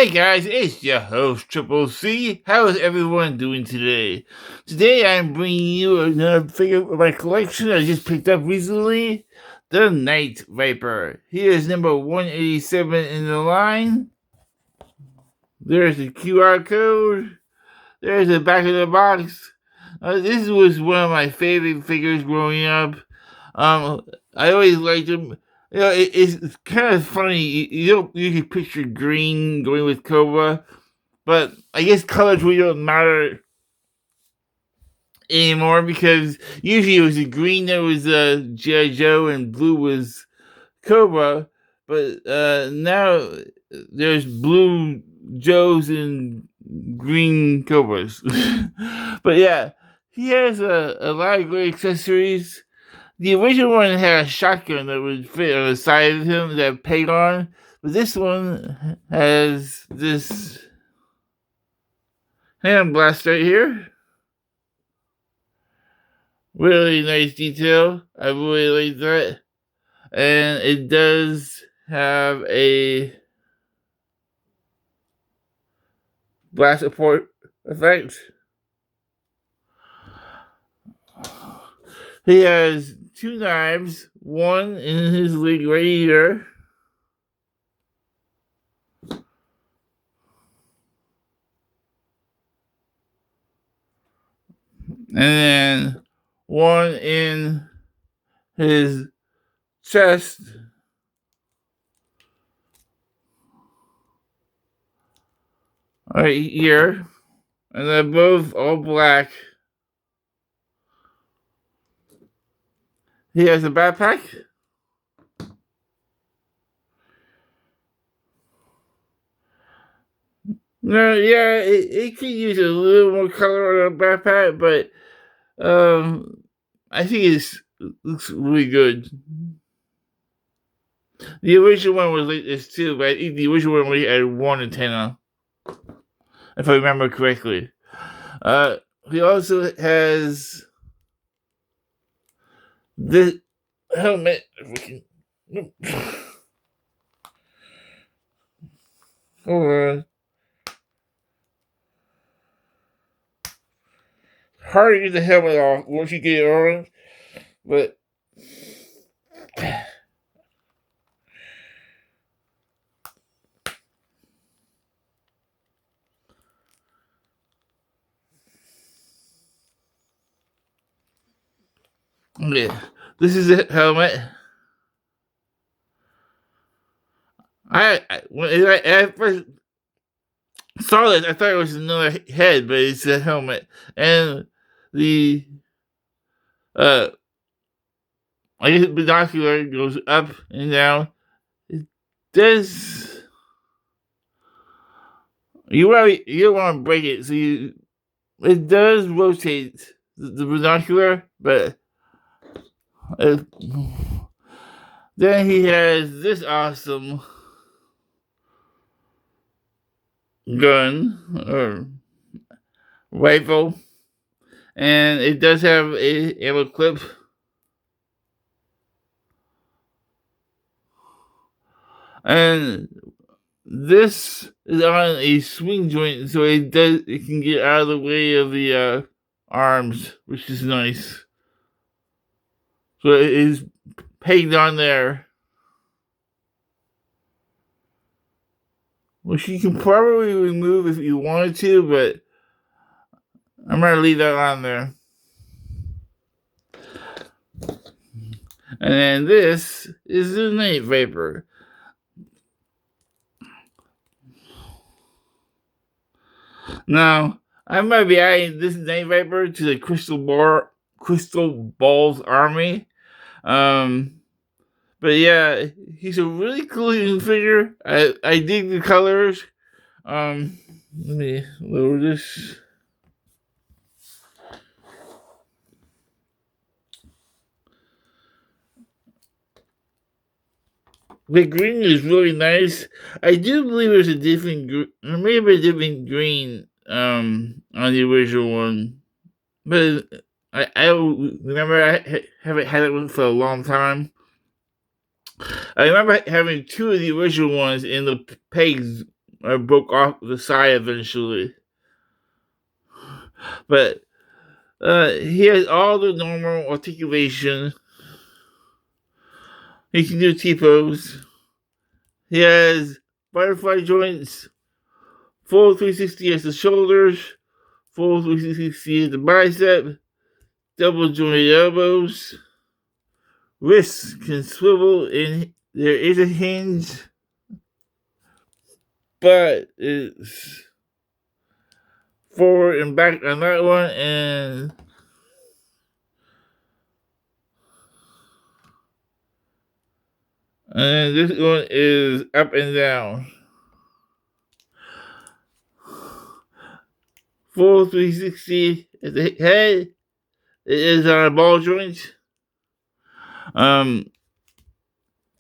Hey guys, it's your host Triple C. How is everyone doing today? Today I'm bringing you another figure of my collection I just picked up recently, the Night Viper. Here's number 187 in the line. There's the QR code. There's the back of the box. This was one of my favorite figures growing up. I always liked him. It's kind of funny. You don't usually picture green going with Cobra, but I guess colors really don't matter anymore because usually it was the green that was G.I. Joe and blue was Cobra, but now there's blue Joes and green Cobras. But yeah, he has a lot of great accessories. The original one had a shotgun that would fit on the side of him that peg on, but this one has this hand blast right here. Really nice detail. I really like that. And it does have a blast support effect. He has two knives, one in his leg right here. And then one in his chest. Right here. And they're both all black. He has a backpack. No, yeah, it could use a little more color on the backpack, but I think it looks really good. The original one was like this too, but I think the original one only had one antenna, if I remember correctly. He also has this helmet. Hold on. Hard to get the helmet off once you get it on, but yeah, this is the helmet. When I first saw this, I thought it was another head, but it's a helmet, and the I guess the binocular goes up and down. It does. You don't want to break it, so it does rotate the binocular, but then he has this awesome gun or rifle, and it does have a ammo clip. And this is on a swing joint, so it can get out of the way of the arms, which is nice. So it is pegged on there, which you can probably remove if you wanted to, but I'm gonna leave that on there. And then this is the Night Viper. Now, I might be adding this Night Viper to the Crystal Balls army. But yeah, he's a really cool figure. I dig the colors. Let me lower this. The green is really nice. I do believe there's a different, maybe a different green on the original one, but I don't remember. I haven't had it for a long time. I remember having two of the original ones, and the pegs broke off the side eventually. But he has all the normal articulation. He can do T-pose. He has butterfly joints, full 360 as the shoulders, full 360 as the bicep, double jointed elbows. Wrists can swivel and there is a hinge, but it's forward and back on that one, and this one is up and down. Full 360 at the head. It is on a ball joint.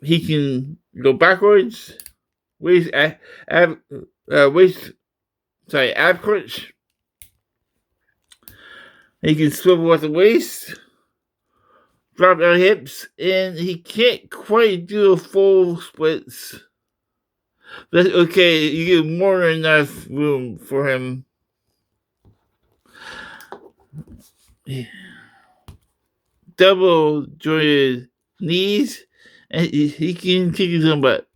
He can go backwards. Ab crunch. He can swivel at the waist, drop down hips, and he can't quite do a full splits. That's okay. You get more than enough room for him. Double jointed knees, and he can kick his own butt.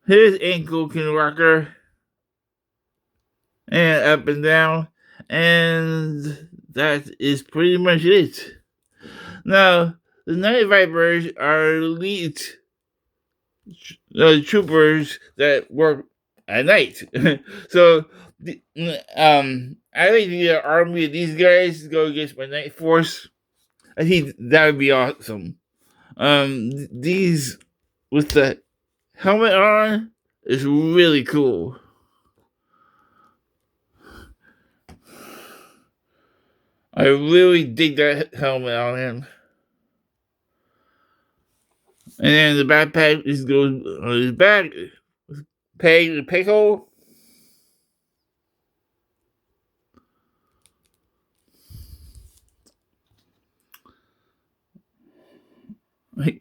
His ankle can rocker and up and down, and that is pretty much it. Now, the Night Vipers are elite troopers that work at night. So, I like the army of these guys to go against my night force. I think that would be awesome. These with the helmet on is really cool. I really dig that helmet on him. And then the backpack just goes on his back, peg the peg hole.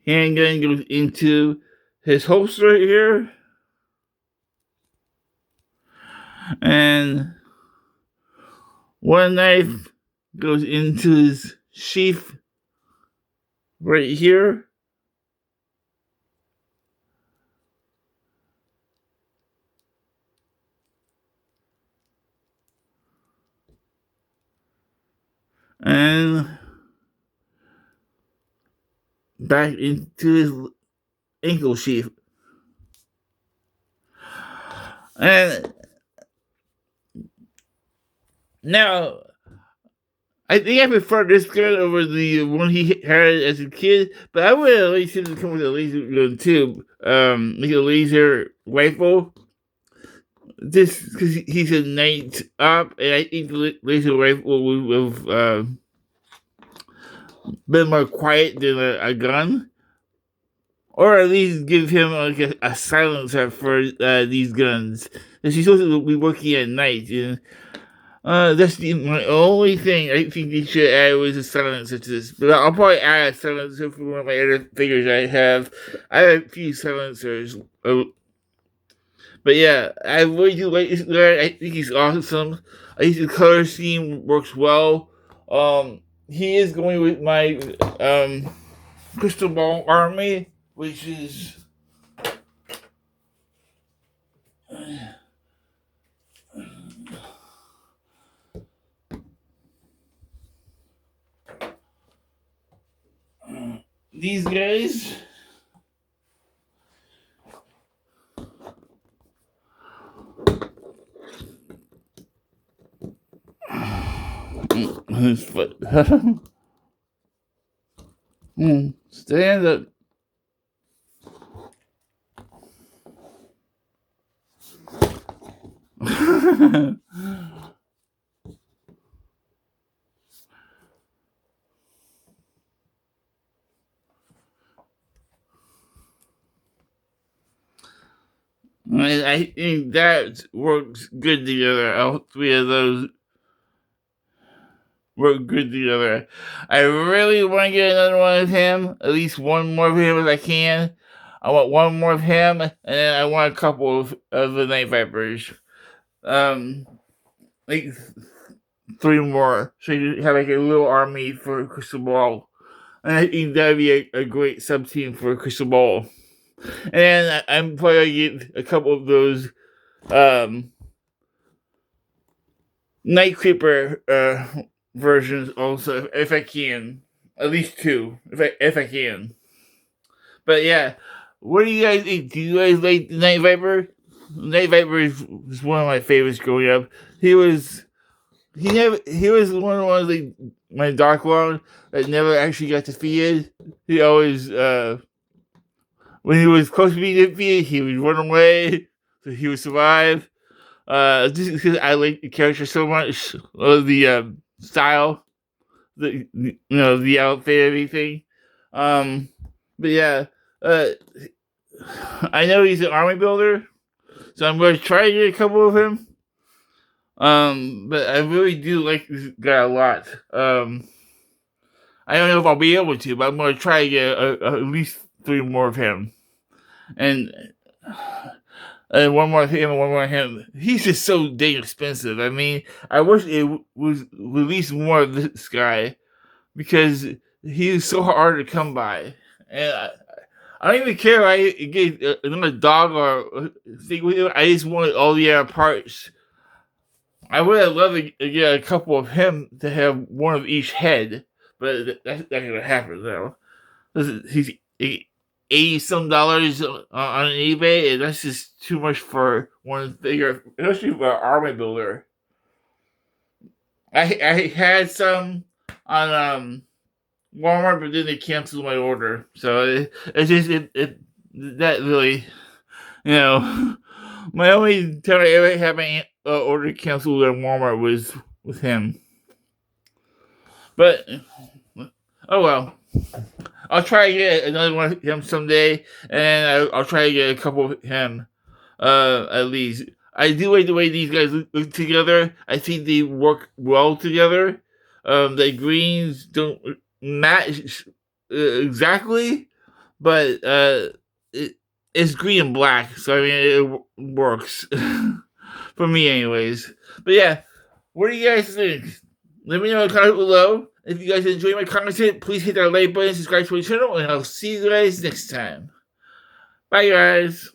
Handgun goes into his holster here. And one knife goes into his sheath right here. And back into his ankle sheath. And now, I think I prefer this gun over the one he had as a kid, but I would at least him to come with a laser gun too. Like a laser rifle. This because he's a night op, and I think the laser rifle would have been more quiet than a gun, or at least give him like a silencer for these guns. Because he's supposed to be working at night, and that's my only thing I think they should add was a silencer to this. But I'll probably add a silencer for one of my other figures I have. I have a few silencers. But yeah, I really do like this guy. I think he's awesome. I think the color scheme works well. He is going with my Crystal Ball army, which is these guys. His foot. Stand up. I think that works good together. All three of those work good together. I really want to get another one of him, at least one more of him if I can. I want one more of him, and then I want a couple of the Night Vipers. Like 3 more, so you have like a little army for Crystal Ball, and I think that'd be a great sub team for Crystal Ball. And I'm probably gonna get a couple of those Night Creeper versions also, if I can. At least 2, if I can. But yeah, what do you guys think? Do you guys like the Night Viper? Night Viper is one of my favorites growing up. He was one of like my Dark Lord that never actually got defeated. He always when he was close to being defeated, he would run away so he would survive. Just because I like the character so much, the style, the outfit, everything. But yeah, I know he's an army builder, so I'm going to try to get a couple of him. But I really do like this guy a lot. I don't know if I'll be able to, but I'm going to try to get at least 3 more of him. And one more of him and one more of him. He's just so dang expensive. I mean, I wish it was released more of this guy because he's so hard to come by. And I don't even care if I get another dog or thing with him. I just wanted all the other parts. I would have loved to get a couple of him to have one of each head, but that's not going to happen though. He's $80-some on eBay, and that's just too much for one figure, especially for an army builder. I had some on Walmart, but then they canceled my order. So it's just that really, my only time I ever had my order canceled at Walmart was with him. But oh well. I'll try to get another one of him someday, and I'll try to get a couple of him, at least. I do like the way these guys look together. I think they work well together. The greens don't match exactly, but it's green and black, so I mean it works for me, anyways. But yeah, what do you guys think? Let me know in the comments below. If you guys enjoy my content, please hit that like button, subscribe to my channel, and I'll see you guys next time. Bye, guys.